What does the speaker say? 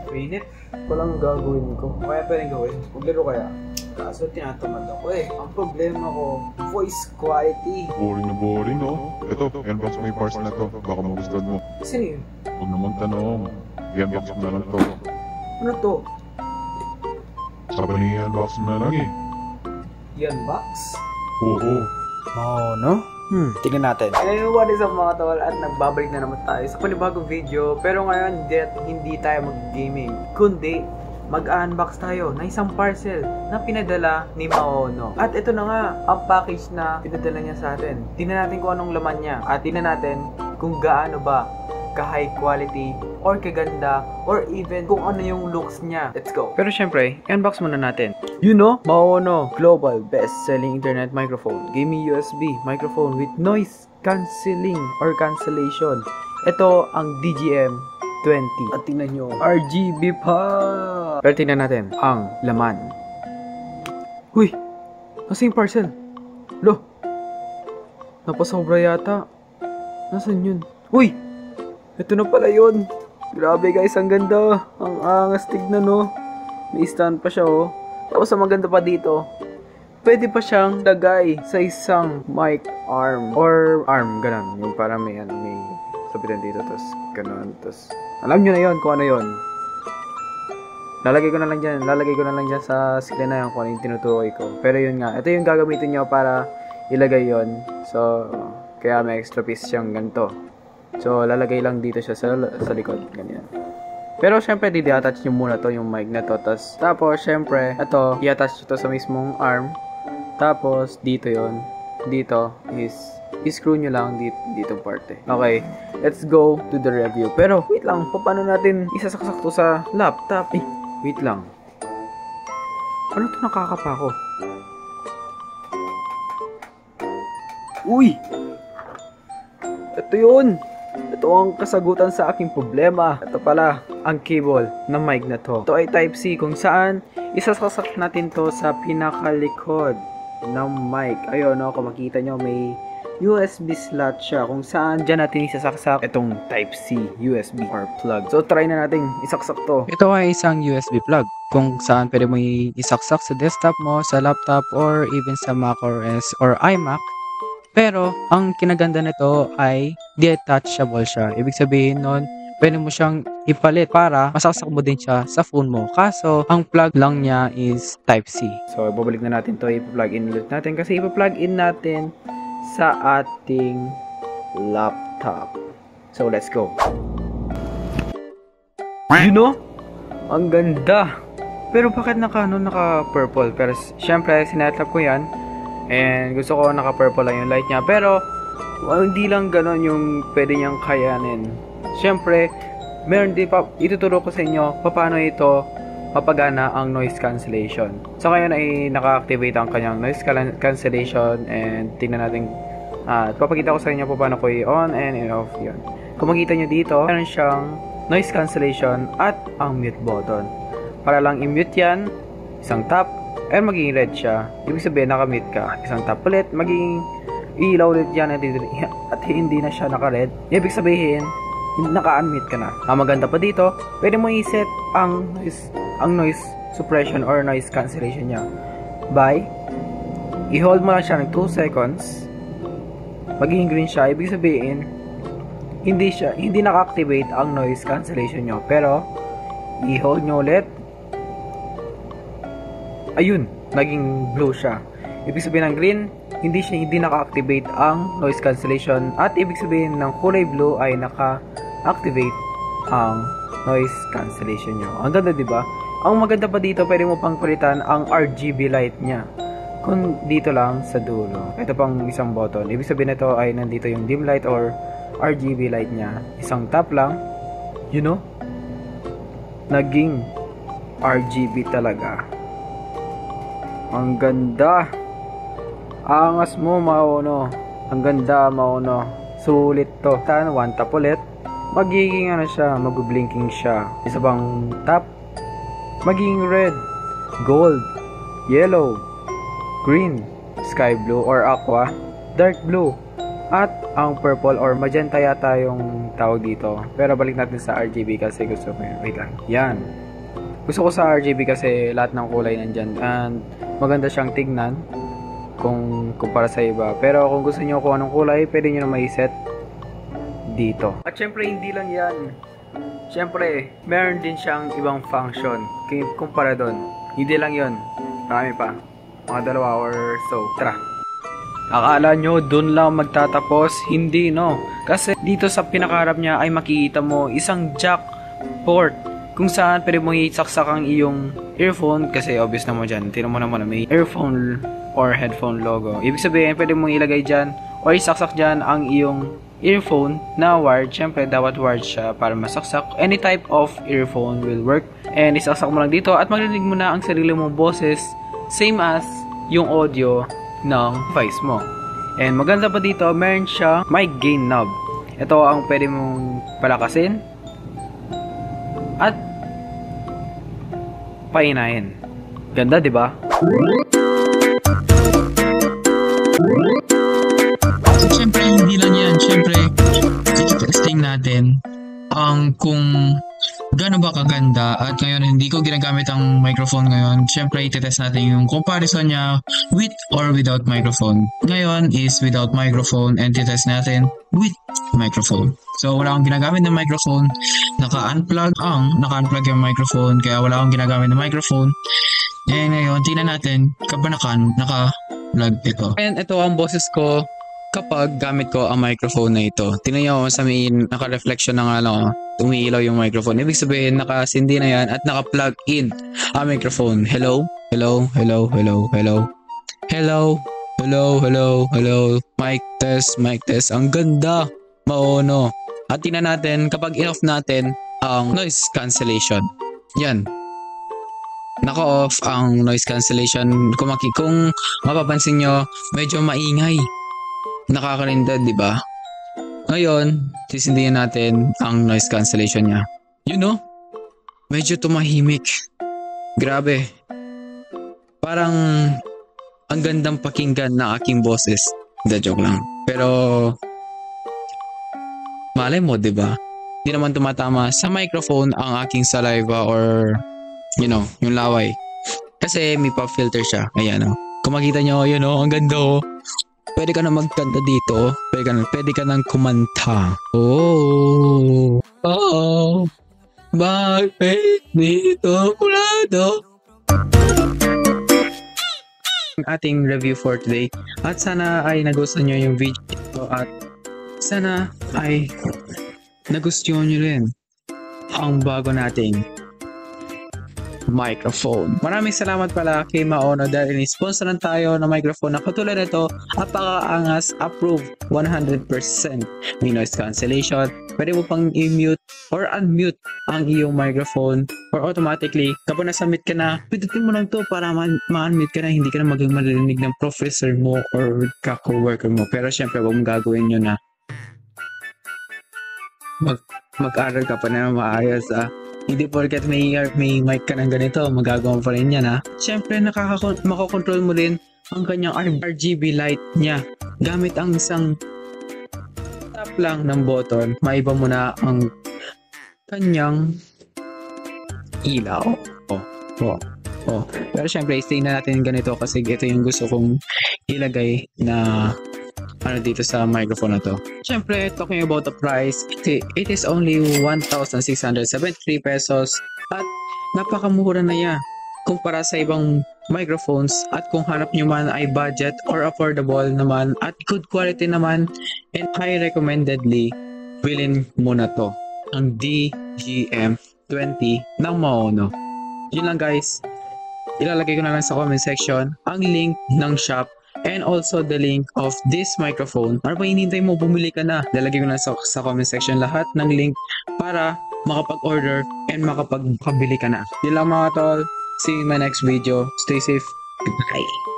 Pinit. Walang gagawin ko. Kaya pwedeng gawin. Maglaro kaya. Kaso tinatamad ako eh. Ang problema ko, voice quality. Boring na boring, no? Ito, unbox mo yung parcel na to. Baka magustuhan mo. Sino yun? Huwag naman tanong. I-unbox mo na lang to. Ano to? Sabi niya i-unbox mo na lang eh. Yan box? Oo. No? Tingnan natin. Anyway, what is up mga tol? At nagbabalik na naman tayo sa panibagong video. Pero ngayon, hindi tayo mag-gaming. Kundi, mag-unbox tayo ng isang parcel na pinadala ni Maono. At ito na nga, ang package na pinadala niya sa atin. Tingnan natin kung anong laman niya. At tingnan natin kung gaano ba ka-high quality or kaganda or even kung ano yung looks niya. Let's go. Pero syempre, i-unbox muna natin. You know, Maono Global Best-Selling Internet Microphone. Give me USB microphone with noise cancelling or cancellation. Ito ang DGM 20. At tingnan nyo, RGB pa! Pero tingnan natin ang laman. Uy! Nasa yung parcel? Lo! Napasobra yata. Nasaan yun? Uy! Ito na pala yun. Grabe guys, ang ganda. Ang angas tignan no. May stand pa siya oh. Tapos ang maganda pa dito, pwede pa siyang lagay sa isang mic arm. Or arm, ganun. Yung parang may sabitan dito, tapos ganun. Tapos, alam nyo na yun kung ano yun. Lalagay ko na lang dyan sa screen na yun kung ano yung tinutukoy ko. Pero yun nga, ito yung gagamitin nyo para ilagay yun. So, kaya may extra piece siyang ganito. So, lalagay lang dito siya sa likod. Ganyan. Pero, syempre, i-attach nyo muna to yung mic na to. Tapos, syempre, ito, i-attach nyo to sa mismong arm. Tapos, dito yon. Dito is i-screw nyo lang dito parte. Okay, let's go to the review. Pero, wait lang, paano natin isasaksak to sa laptop? Wait lang. Ano to nakakapa ko? Uy! Ito yun! Ito ang kasagutan sa aking problema. Ito pala, ang cable ng mic na to. Ito ay Type-C kung saan isasaksak natin to sa pinakalikod ng mic. Ayun, no, kung makita nyo, may USB slot siya kung saan dyan natin isasaksak itong Type-C USB or plug. So, try na natin isaksak to. Ito ay isang USB plug kung saan pwede mo isaksak sa desktop mo, sa laptop, or even sa macOS or iMac. Pero, ang kinaganda nito ay detachable siya. Ibig sabihin nun, pwede mo siyang ipalit para masaksak mo din siya sa phone mo. Kaso, ang plug lang niya is Type-C. So, ibabalik na natin to, ipa-plug in ulit natin kasi ipa-plug in natin sa ating laptop. So, let's go. You know? Ang ganda. Pero bakit naka-purple? Pero syempre, sinetup ko yan. And gusto ko naka-purple lang yung light niya. Pero, hindi lang ganon yung pwede niyang kayanin. Syempre, meron din pa, ituturo ko sa inyo paano ito mapagana ang noise cancellation. So, ngayon ay naka-activate ang kanyang noise cancellation. And tingnan natin, papakita ko sa inyo paano ko i-on and i-off yun. Kung makita nyo dito, meron siyang noise cancellation at ang mute button. Para lang i-mute yan, isang tap, and magiging red siya. Ibig sabihin, naka-mute ka. Isang tap ulit, magiging ilaw ulit yan at hindi na siya naka-red. Ibig sabihin, naka-unmute ka na. Ang maganda pa dito, pwede mo i-set ang noise suppression or noise cancellation niya by i-hold mo lang siya ng 2 seconds. Magiging green siya. Ibig sabihin, hindi naka-activate ang noise cancellation nyo. Pero, i-hold nyo ulit. Ayun, naging blue siya. Ibig sabihin ng green, hindi naka-activate ang noise cancellation. At ibig sabihin ng kulay blue ay naka-activate ang noise cancellation nyo. Ang ganda, diba? Ang maganda pa dito, pwede mo pang palitan ang RGB light niya. Kung dito lang sa dulo. Ito pang isang button. Ibig sabihin nito ay nandito yung dim light or RGB light niya. Isang tap lang, you know, naging RGB talaga. Ang ganda. Angas mo, Maono. Ang ganda, Maono. Sulit to. One tap ulit. Magiging siya, mag-blinking siya. Isa bang tap, magiging red, gold, yellow, green, sky blue or aqua, dark blue, At ang purple or magenta yata yung tawag dito. Pero balik natin sa RGB kasi gusto ko yun. Wait lang. Yan. Gusto ko sa RGB kasi lahat ng kulay nandyan. And maganda siyang tignan kung kumpara sa iba. Pero kung gusto niyo kung anong kulay, pwede niyo na mai-set dito. At syempre hindi lang yan. Syempre, meron din siyang ibang function kumpara doon. Hindi lang yon, marami pa. Mga 2 or so. Tara. Akala nyo doon lang magtatapos? Hindi, no. Kasi dito sa pinakaharap niya ay makikita mo isang jack port kung saan pwede mo isaksak ang iyong earphone. Kasi obvious naman dyan, tinan mo naman may earphone or headphone logo. Ibig sabihin, pwede mong ilagay dyan o isaksak dyan ang iyong earphone na wired. Syempre, dapat wired siya para masaksak. Any type of earphone will work. And isaksak mo lang dito at marinig mo na ang sarili mong boses, same as yung audio ng device mo. And maganda pa dito, meron siya mic gain knob. Ito ang pwede mong palakasin at painahin. Ganda, di ba? So, syempre, hindi lang yan. Syempre, testing natin kung gaano ba kaganda. At ngayon, hindi ko ginagamit ang microphone ngayon. Syempre, itetest natin yung comparison niya with or without microphone. Ngayon is without microphone and titest natin with microphone. So, wala akong ginagamit ng microphone. Naka-unplug yung microphone. Kaya wala akong ginagamit ng microphone. And ngayon, tingnan natin kapag naka-plug ito. And ito ang boses ko kapag gamit ko ang microphone na ito. Tingnan nyo sa may naka-reflection ng umiilaw yung microphone. Ibig sabihin, nakasindi na yan at naka-plug in ang microphone. Hello? Hello? Hello? Hello? Hello? Hello? Hello? Hello? Hello? Mic test, mic test. Ang ganda! Maono. At tingnan natin kapag in-off natin ang noise cancellation. Yan. Naka-off ang noise cancellation. Kung mapapansin nyo, medyo maingay. Nakakarindad, di ba? Ngayon, sisindihan natin ang noise cancellation niya. You know, medyo tumahimik. Grabe. Parang ang gandang pakinggan na aking boses. Hindi, joke lang. Pero malay mo, di ba? Hindi naman tumatama sa microphone ang aking saliva or yung laway. Kasi may pop filter siya. Ayan, Kung makita nyo, ang ganda, Pwede ka na magkanta dito. Pwede ka nang kumanta. Oh. Bakit dito kulado? Ang ating review for today. At sana ay nagustuhan nyo yung video ito. At sana ay nagustuhan nyo rin ang bago nating microphone. Maraming salamat pala kay Maono dahil in-sponsoran tayo ng microphone na katulad nito, apaka-angas, approved 100%. May noise cancellation. Pwede mo pang i-mute or unmute ang iyong microphone or automatically, kapag nasa-mute ka na, pindutin mo lang to para ma-unmute ka na, hindi ka na maging marinig ng professor mo or ka-coworker mo. Pero syempre, huwag mong gagawin yun na mag-aral ka pa na maayos Hindi porket may mic ka ng ganito, magagawa pa rin yan Siyempre, makakontrol mo rin ang kanyang RGB light niya. Gamit ang isang tap lang ng button, maiba mo na ang kanyang ilaw. Pero siyempre, stay na natin ganito kasi ito yung gusto kong ilagay na dito sa microphone na to. Siyempre, talking about the price, it is only 1,673 pesos at napakamura na yan kumpara sa ibang microphones. At kung hanap nyo man ay budget or affordable naman at good quality naman, and high recommendedly, bilhin mo na to, ang DGM20 ng Maono. Yun lang guys, ilalagay ko na lang sa comment section ang link ng shop and also the link of this microphone. Para pa hinihintay mo, bumili ka na. Lalagay ko na sa comment section lahat ng link para makapag-order and makapagpabili ka na. Yun lang mga tol. See you in my next video. Stay safe. Goodbye.